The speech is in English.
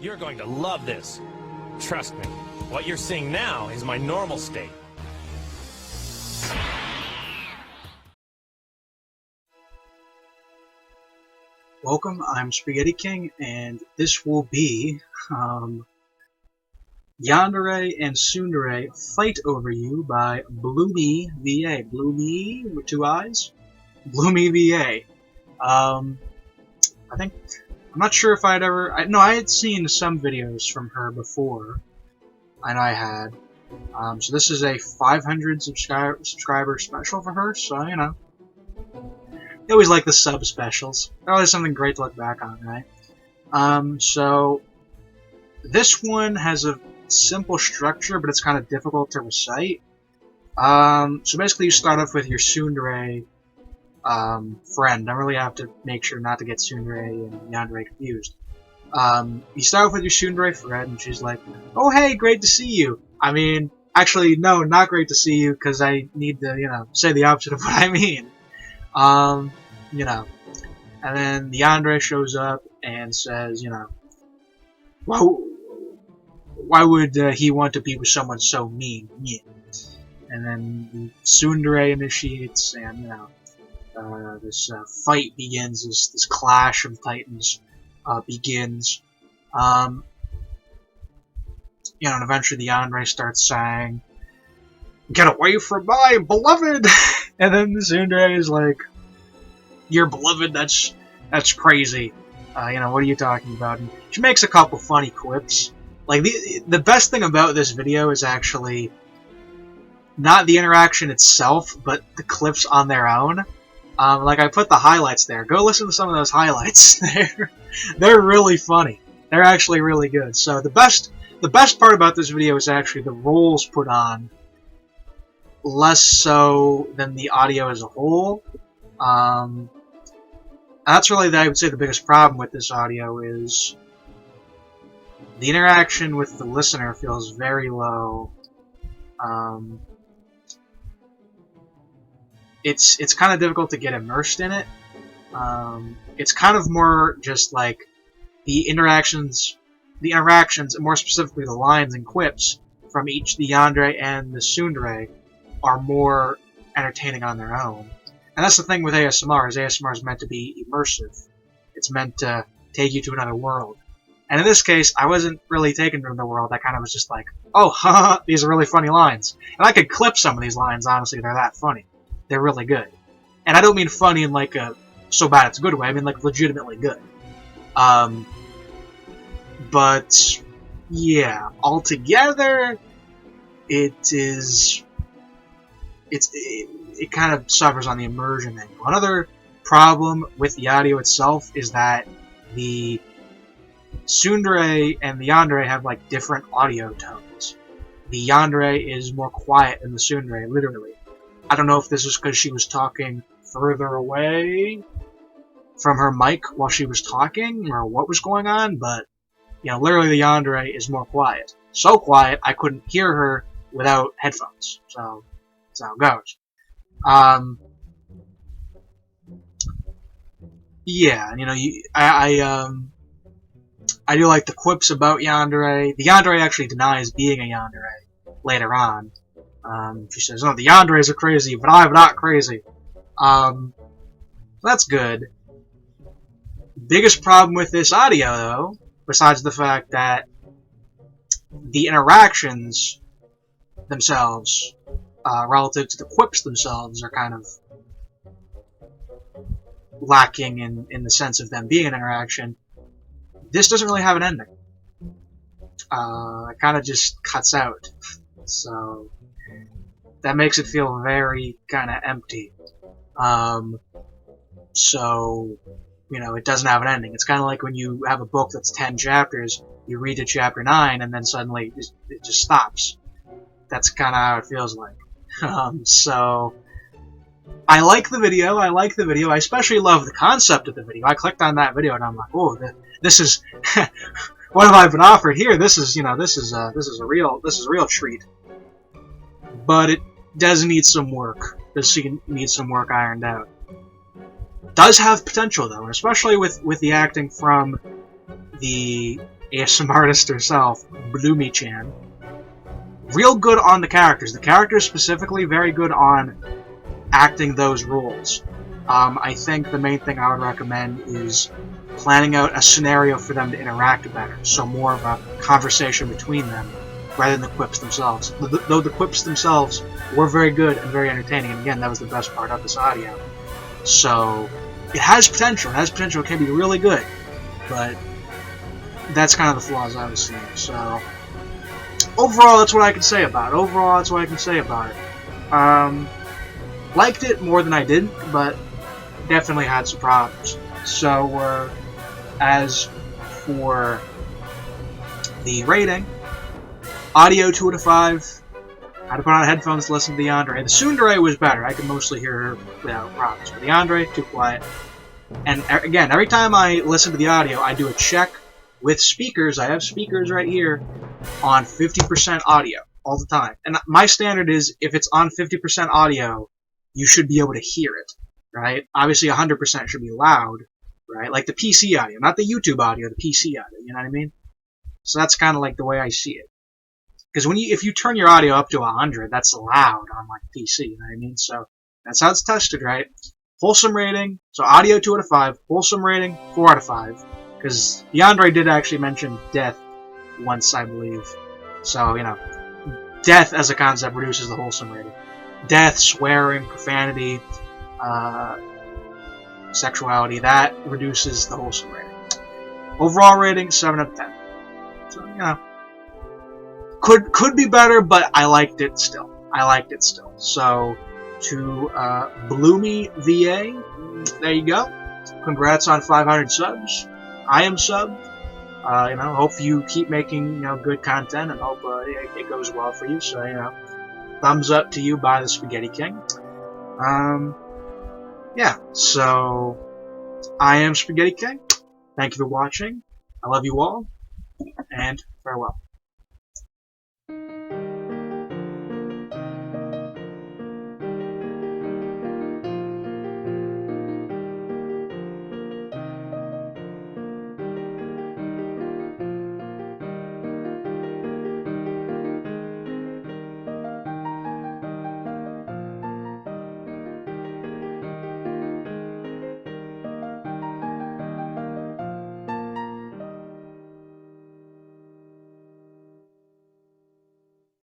You're going to love this. Trust me, what you're seeing now is my normal state. Welcome, I'm Spaghetti King, and this will be, Yandere and Tsundere Fight Over You by BloomiiVA. Bloomie with two eyes? BloomiiVA. I'm not sure if I had seen some videos from her before, and I had. So this is a 500 subscriber special for her, so, you know. I always like the sub specials. They're always something great to look back on, right? So this one has a simple structure, but it's kind of difficult to recite. So basically you start off with your Tsundere friend. I really have to make sure not to get Tsundere and Yandere confused. You start off with your Tsundere friend, and she's like, "Oh hey, great to see you." I mean, actually, no, not great to see you, because I need to, you know, say the opposite of what I mean. You know, and then the Yandere shows up and says, you know, why would he want to be with someone so mean? Yeah. And then Tsundere initiates, and, you know, this fight begins, this clash of titans begins. You know, and eventually the Yandere starts saying, "Get away from my beloved!" And then the Tsundere is like, "Your beloved? That's crazy. You know, what are you talking about?" And she makes a couple funny quips. Like, the best thing about this video is actually not the interaction itself, but the clips on their own. Like, I put the highlights there. Go listen to some of those highlights. They're really funny. They're actually really good. So the best part about this video is actually the roles put on, less so than the audio as a whole. That's really, I would say, the biggest problem with this audio is the interaction with the listener feels very low. It's kind of difficult to get immersed in it. It's kind of more just like the interactions, and more specifically the lines and quips from each the Yandere and the Tsundere are more entertaining on their own. And that's the thing with ASMR, is ASMR is meant to be immersive. It's meant to take you to another world. And in this case, I wasn't really taken to another world. I kind of was just like, oh, haha, these are really funny lines. And I could clip some of these lines, honestly. They're that funny. They're really good. And I don't mean funny in like a so bad it's a good way. I mean like legitimately good. But yeah, altogether, it kind of suffers on the immersion angle. Another problem with the audio itself is that the Tsundere and the Yandere have like different audio tones. The Yandere is more quiet than the Tsundere, literally. I don't know if this is because she was talking further away from her mic while she was talking, or what was going on, but, you know, literally the Yandere is more quiet. So quiet, I couldn't hear her without headphones. So, that's how it goes. Yeah, you know, I do like the quips about Yandere. The Yandere actually denies being a Yandere later on. She says, "Oh, the Yanderes are crazy, but I'm not crazy." That's good. Biggest problem with this audio, though, besides the fact that the interactions themselves, relative to the quips themselves, are kind of lacking in the sense of them being an interaction. This doesn't really have an ending. It kind of just cuts out. So that makes it feel very kind of empty. So, you know, it doesn't have an ending. It's kind of like when you have a book that's 10 chapters, you read to chapter 9, and then suddenly it just stops. That's kind of how it feels like. So, I like the video. I especially love the concept of the video. I clicked on that video, and I'm like, oh, this is... what have I been offered here? This is, you know, this is a real treat. But it does need some work. Does need some work ironed out. Does have potential, though, and especially with the acting from the ASMR artist herself, BloomiiChan. Real good on the characters. The characters specifically very good on acting those roles. I think the main thing I would recommend is planning out a scenario for them to interact better, so more of a conversation between them rather than the quips themselves. Though the quips themselves were very good and very entertaining, and again, that was the best part of this audio. So, it has potential. It has potential. It can be really good, but that's kind of the flaws I was seeing. So, overall, that's what I can say about it. Liked it more than I didn't, but definitely had some problems. So, as for the rating, audio 2 out of 5. I had to put on headphones to listen to the Yandere. The Tsundere was better. I could mostly hear her without problems. But the Yandere, too quiet. And again, every time I listen to the audio, I do a check with speakers. I have speakers right here on 50% audio all the time. And my standard is, if it's on 50% audio, you should be able to hear it, right? Obviously, 100% should be loud, right? Like the PC audio, not the YouTube audio, the PC audio, you know what I mean? So that's kind of like the way I see it. Because if you turn your audio up to 100, that's loud on like PC, you know what I mean? So that's how it's tested, right? Wholesome rating, so audio 2 out of 5. Wholesome rating, 4 out of 5. Because Yandere did actually mention death once, I believe. So, you know, death as a concept reduces the wholesome rating. Death, swearing, profanity, sexuality, that reduces the wholesome rating. Overall rating, 7 out of 10. So, you know, could be better, but I liked it still. So, to BloomiiVA, there you go. Congrats on 500 subs. I am subbed. You know, hope you keep making, you know, good content, and hope it goes well for you. So, you know, thumbs up to you by the Spaghetti King. Yeah, so I am Spaghetti King. Thank you for watching. I love you all, and farewell.